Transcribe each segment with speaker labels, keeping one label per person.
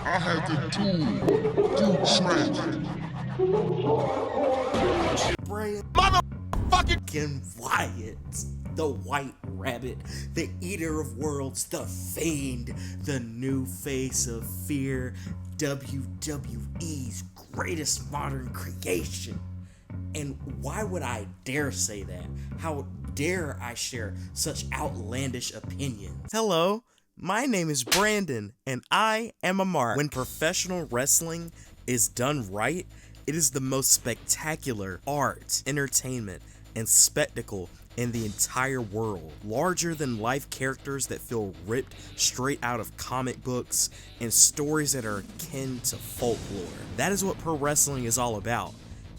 Speaker 1: I had the dude Trent.
Speaker 2: Bray motherfucking Wyatt, the White Rabbit, the Eater of Worlds, the Fiend, the new face of fear, WWE's greatest modern creation. And why would I dare say that? How dare I share such outlandish opinions? Hello, my name is Brandon, and I am a mark. When professional wrestling is done right, it is the most spectacular art, entertainment, and spectacle in the entire world. Larger than life characters that feel ripped straight out of comic books and stories that are akin to folklore. That is what pro wrestling is all about.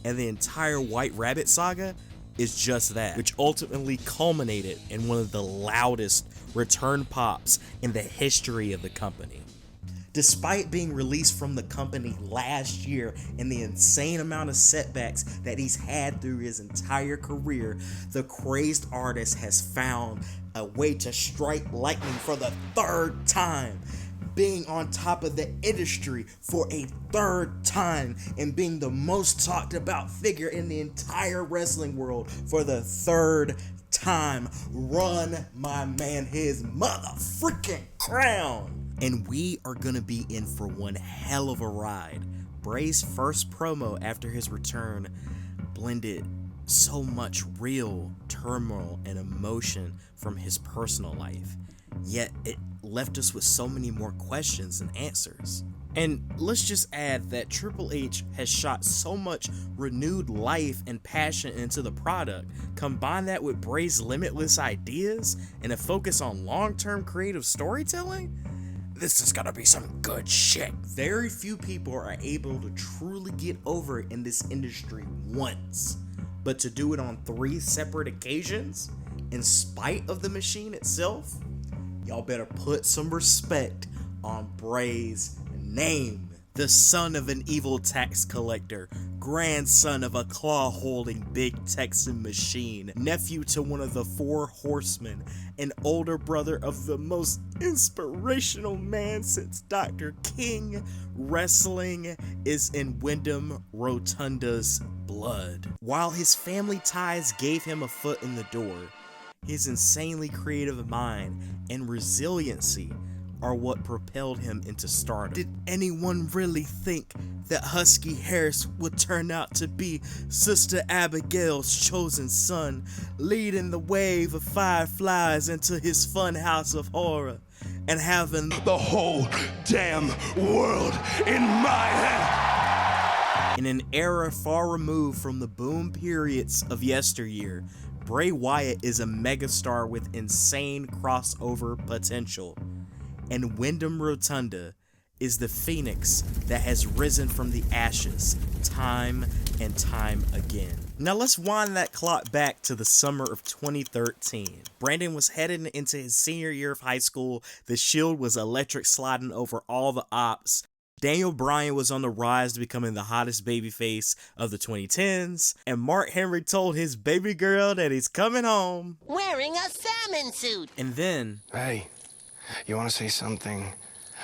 Speaker 2: And the entire White Rabbit saga is just that, which ultimately culminated in one of the loudest return pops in the history of the company. Despite being released from the company last year and the insane amount of setbacks that he's had through his entire career, the crazed artist has found a way to strike lightning for the third time, being on top of the industry for a third time, and being the most talked about figure in the entire wrestling world for the third time. Run my man his mother freaking crown. And we are gonna be in for one hell of a ride. Bray's first promo after his return blended so much real turmoil and emotion from his personal life, yet it left us with so many more questions than answers. And let's just add that Triple H has shot so much renewed life and passion into the product. Combine that with Bray's limitless ideas and a focus on long-term creative storytelling, this is gonna be some good shit. Very few people are able to truly get over it in this industry once, but to do it on 3 separate occasions, in spite of the machine itself, y'all better put some respect on Bray's name. The son of an evil tax collector, grandson of a claw-holding big Texan machine, nephew to one of the 4 horsemen, and older brother of the most inspirational man since Dr. King, wrestling is in Windham Rotunda's blood. While his family ties gave him a foot in the door, his insanely creative mind and resiliency are what propelled him into stardom. Did anyone really think that Husky Harris would turn out to be Sister Abigail's chosen son, leading the wave of fireflies into his fun house of horror, and having
Speaker 3: the whole damn world in my hand?
Speaker 2: In an era far removed from the boom periods of yesteryear, Bray Wyatt is a megastar with insane crossover potential. And Windham Rotunda is the phoenix that has risen from the ashes time and time again. Now let's wind that clock back to the summer of 2013. Brandon was heading into his senior year of high school. The Shield was electric sliding over all the ops. Daniel Bryan was on the rise to becoming the hottest babyface of the 2010s, and Mark Henry told his baby girl that he's coming home
Speaker 4: wearing a salmon suit.
Speaker 2: And then,
Speaker 3: hey, you want to say something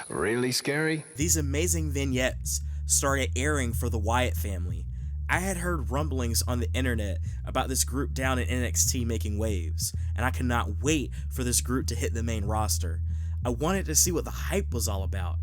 Speaker 3: really scary?
Speaker 2: These amazing vignettes started airing for the Wyatt family. I had heard rumblings on the internet about this group down in NXT making waves, and I could not wait for this group to hit the main roster. I wanted to see what the hype was all about.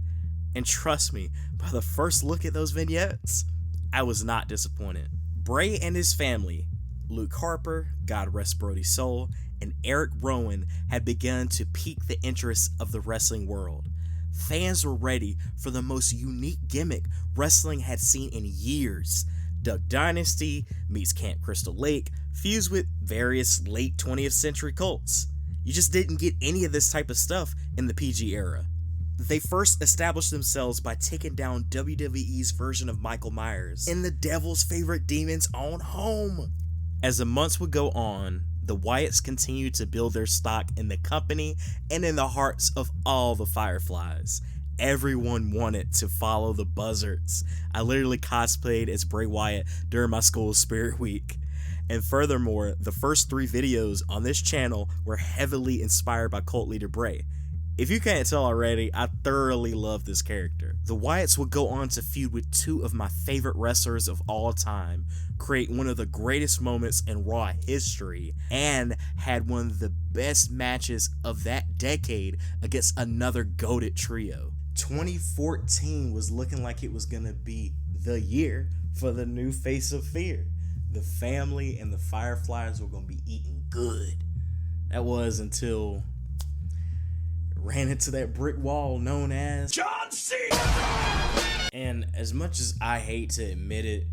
Speaker 2: And trust me, by the first look at those vignettes, I was not disappointed. Bray and his family, Luke Harper, God rest Brody's soul, and Eric Rowan had begun to pique the interest of the wrestling world. Fans were ready for the most unique gimmick wrestling had seen in years. Duck Dynasty meets Camp Crystal Lake, fused with various late 20th century cults. You just didn't get any of this type of stuff in the PG era. They first established themselves by taking down WWE's version of Michael Myers in the devil's favorite demon's own home. As the months would go on, the Wyatts continued to build their stock in the company and in the hearts of all the Fireflies. Everyone wanted to follow the Buzzards. I literally cosplayed as Bray Wyatt during my school spirit week. And furthermore, the first 3 videos on this channel were heavily inspired by cult leader Bray. If you can't tell already, I thoroughly love this character. The Wyatts would go on to feud with two of my favorite wrestlers of all time, create one of the greatest moments in Raw history, and had one of the best matches of that decade against another goated trio. 2014 was looking like it was gonna be the year for the new face of Fear. The family and the Fireflies were gonna be eating good. That was until ran into that brick wall known as John Cena. And as much as I hate to admit it,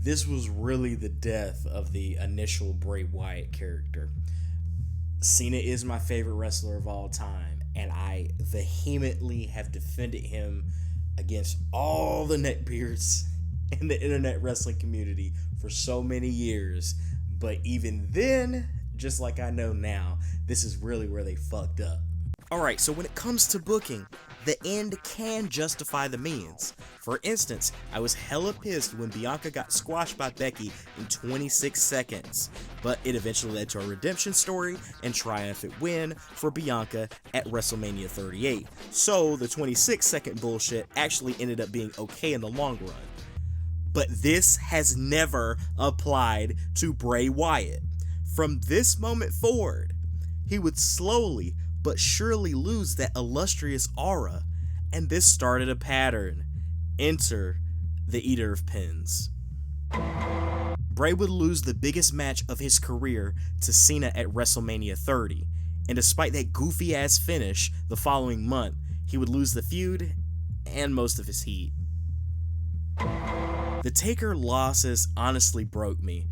Speaker 2: this was really the death of the initial Bray Wyatt character. Cena is my favorite wrestler of all time, and I vehemently have defended him against all the neckbeards in the internet wrestling community for so many years. But even then, just like I know now, this is really where they fucked up. Alright, so when it comes to booking, the end can justify the means. For instance, I was hella pissed when Bianca got squashed by Becky in 26 seconds, but it eventually led to a redemption story and triumphant win for Bianca at WrestleMania 38. So the 26-second bullshit actually ended up being okay in the long run. But this has never applied to Bray Wyatt. From this moment forward, he would slowly but surely lose that illustrious aura, and this started a pattern. Enter the Eater of Pins. Bray would lose the biggest match of his career to Cena at WrestleMania 30, and despite that goofy ass finish the following month, he would lose the feud and most of his heat. The Taker losses honestly broke me.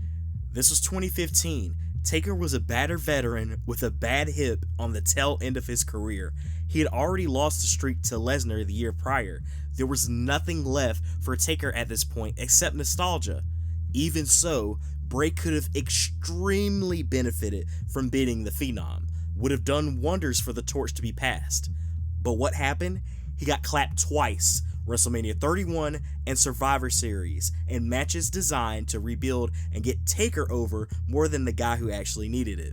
Speaker 2: This was 2015. Taker was a battered veteran with a bad hip on the tail end of his career. He had already lost the streak to Lesnar the year prior. There was nothing left for Taker at this point except nostalgia. Even so, Bray could have extremely benefited from beating the Phenom. Would have done wonders for the torch to be passed. But what happened? He got clapped twice. WrestleMania 31 and Survivor Series, and matches designed to rebuild and get Taker over more than the guy who actually needed it.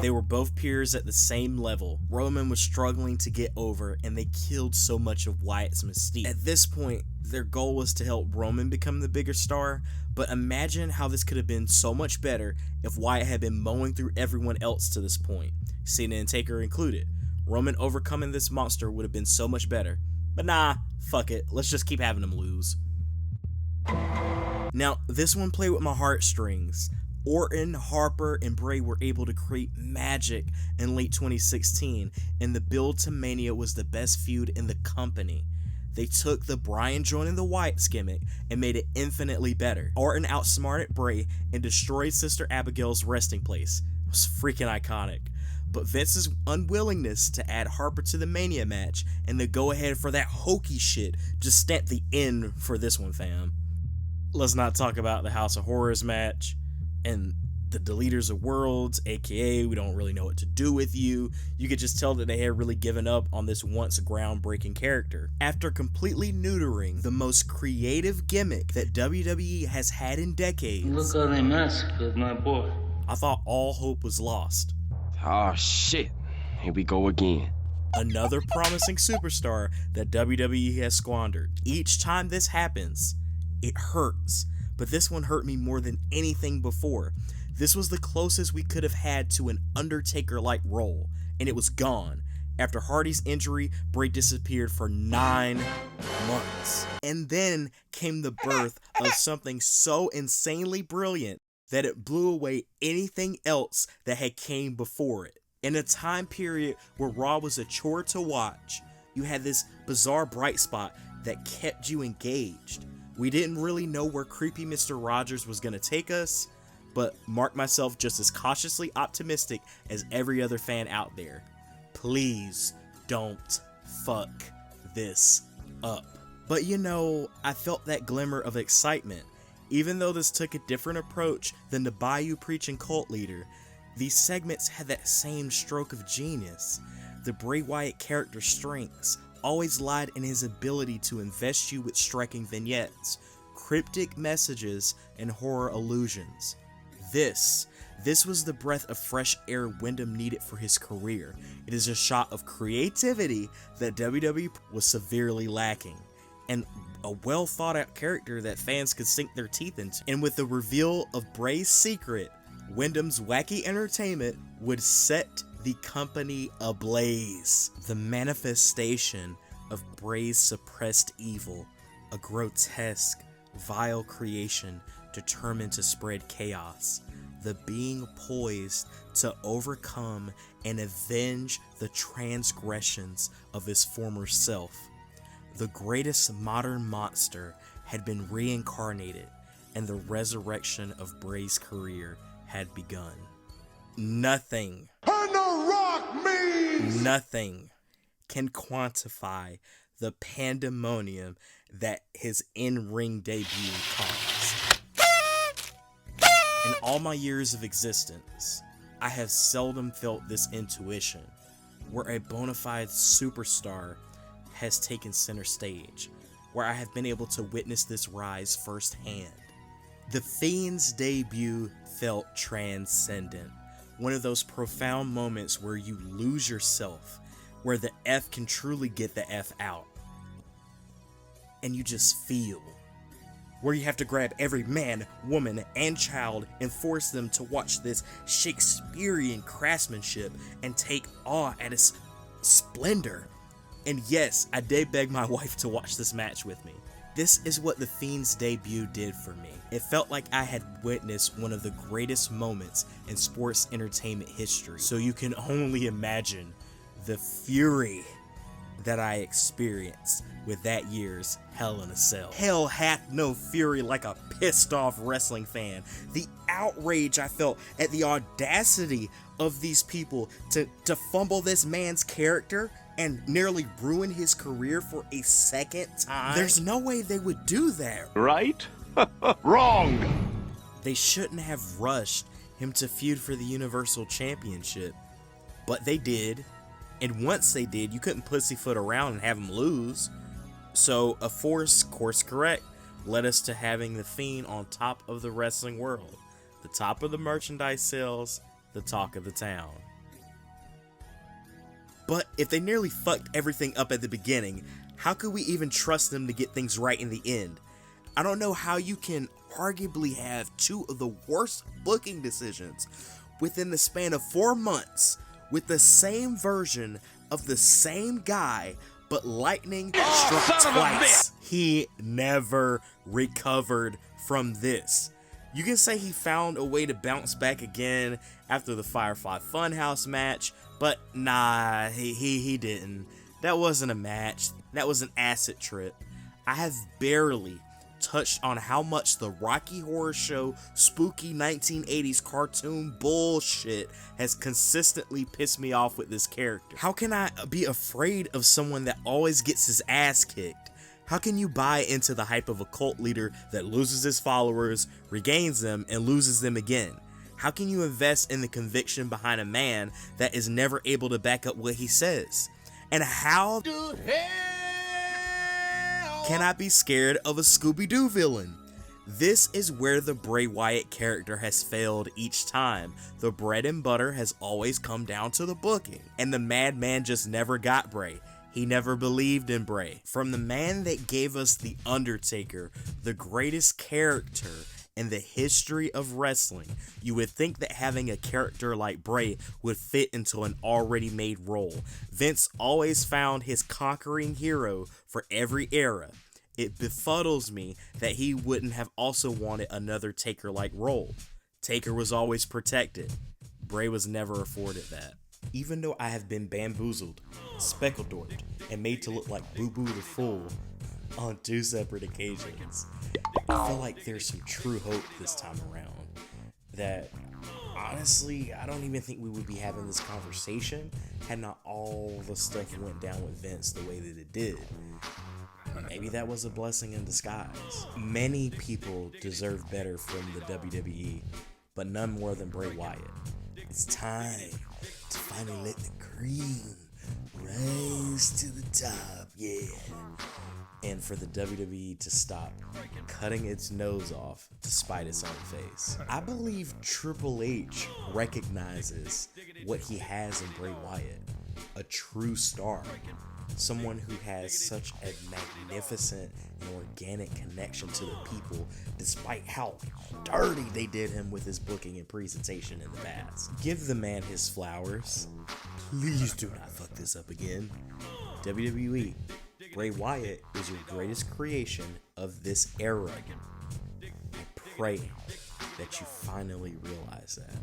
Speaker 2: They were both peers at the same level. Roman was struggling to get over, and they killed so much of Wyatt's mystique. At this point, their goal was to help Roman become the bigger star, but imagine how this could have been so much better if Wyatt had been mowing through everyone else to this point, Cena and Taker included. Roman overcoming this monster would have been so much better. But nah, fuck it, let's just keep having them lose. Now, this one played with my heartstrings. Orton, Harper, and Bray were able to create magic in late 2016, and the build to Mania was the best feud in the company. They took the Bryan joining the Wyatts gimmick and made it infinitely better. Orton outsmarted Bray and destroyed Sister Abigail's resting place. It was freaking iconic. But Vince's unwillingness to add Harper to the Mania match and the go-ahead for that hokey shit just stamped the end for this one, fam. Let's not talk about the House of Horrors match and the Deleters of Worlds, aka we don't really know what to do with you. You could just tell that they had really given up on this once groundbreaking character. After completely neutering the most creative gimmick that WWE has had in decades,
Speaker 5: Look how they massacred my boy.
Speaker 2: I thought all hope was lost.
Speaker 6: Oh shit, here we go again.
Speaker 2: Another promising superstar that WWE has squandered. Each time this happens, it hurts, but this one hurt me more than anything before. This was the closest we could have had to an Undertaker-like role, and it was gone. After Hardy's injury, Bray disappeared for 9 months. And then came the birth of something so insanely brilliant that it blew away anything else that had came before it. In a time period where Raw was a chore to watch, you had this bizarre bright spot that kept you engaged. We didn't really know where creepy Mr. Rogers was gonna take us, but mark myself just as cautiously optimistic as every other fan out there. Please don't fuck this up. But you know, I felt that glimmer of excitement. Even though this took a different approach than the Bayou Preaching cult leader, these segments had that same stroke of genius. The Bray Wyatt character's strengths always lied in his ability to invest you with striking vignettes, cryptic messages, and horror allusions. This This was the breath of fresh air Windham needed for his career. It is a shot of creativity that WWE was severely lacking, and a well thought out character that fans could sink their teeth into. And with the reveal of Bray's secret, Windham's wacky entertainment would set the company ablaze. The manifestation of Bray's suppressed evil, a grotesque, vile creation determined to spread chaos, the being poised to overcome and avenge the transgressions of his former self. The greatest modern monster had been reincarnated, and the resurrection of Bray's career had begun. Nothing can quantify the pandemonium that his in-ring debut caused. In all my years of existence, I have seldom felt this intuition, where a bona fide superstar has taken center stage, where I have been able to witness this rise firsthand. The Fiend's debut felt transcendent, one of those profound moments where you lose yourself, where the F can truly get the F out, and you just feel, where you have to grab every man, woman, and child and force them to watch this Shakespearean craftsmanship and take awe at its splendor. And yes, I did beg my wife to watch this match with me. This is what The Fiend's debut did for me. It felt like I had witnessed one of the greatest moments in sports entertainment history. So you can only imagine the fury that I experienced with that year's Hell in a Cell. Hell hath no fury like a pissed off wrestling fan. The outrage I felt at the audacity of these people to fumble this man's character and nearly ruin his career for a second time. There's no way they would do that.
Speaker 7: Right? Wrong!
Speaker 2: They shouldn't have rushed him to feud for the Universal Championship, but they did. And once they did, you couldn't pussyfoot around and have him lose. So a course correct led us to having the Fiend on top of the wrestling world, the top of the merchandise sales, the talk of the town. But if they nearly fucked everything up at the beginning, how could we even trust them to get things right in the end? I don't know how you can arguably have two of the worst booking decisions within the span of 4 months with the same version of the same guy, but lightning struck twice. He never recovered from this. You can say he found a way to bounce back again after the Firefly Funhouse match, but nah, he didn't. That wasn't a match. That was an acid trip. I have barely touched on how much the Rocky Horror Show spooky 1980s cartoon bullshit has consistently pissed me off with this character. How can I be afraid of someone that always gets his ass kicked? How can you buy into the hype of a cult leader that loses his followers, regains them, and loses them again? How can you invest in the conviction behind a man that is never able to back up what he says? And how can I be scared of a Scooby-Doo villain? This is where the Bray Wyatt character has failed each time. The bread and butter has always come down to the booking, and the madman just never got Bray. He never believed in Bray. From the man that gave us The Undertaker, the greatest character in the history of wrestling, you would think that having a character like Bray would fit into an already made role. Vince always found his conquering hero for every era. It befuddles me that he wouldn't have also wanted another Taker-like role. Taker was always protected. Bray was never afforded that. Even though I have been bamboozled, speckled-dorked, and made to look like Boo Boo the Fool on 2 separate occasions, I feel like there's some true hope this time around. That, honestly, I don't even think we would be having this conversation had not all the stuff went down with Vince the way that it did. Maybe that was a blessing in disguise. Many people deserve better from the WWE, but none more than Bray Wyatt. It's time to finally let the cream rise to the top, yeah. And and for the WWE to stop cutting its nose off to spite its own face. I believe Triple H recognizes what he has in Bray Wyatt, a true star, someone who has such a magnificent and organic connection to the people despite how dirty they did him with his booking and presentation in the past. Give the man his flowers. Please do not fuck this up again. WWE, Bray Wyatt is your greatest creation of this era. I pray that you finally realize that.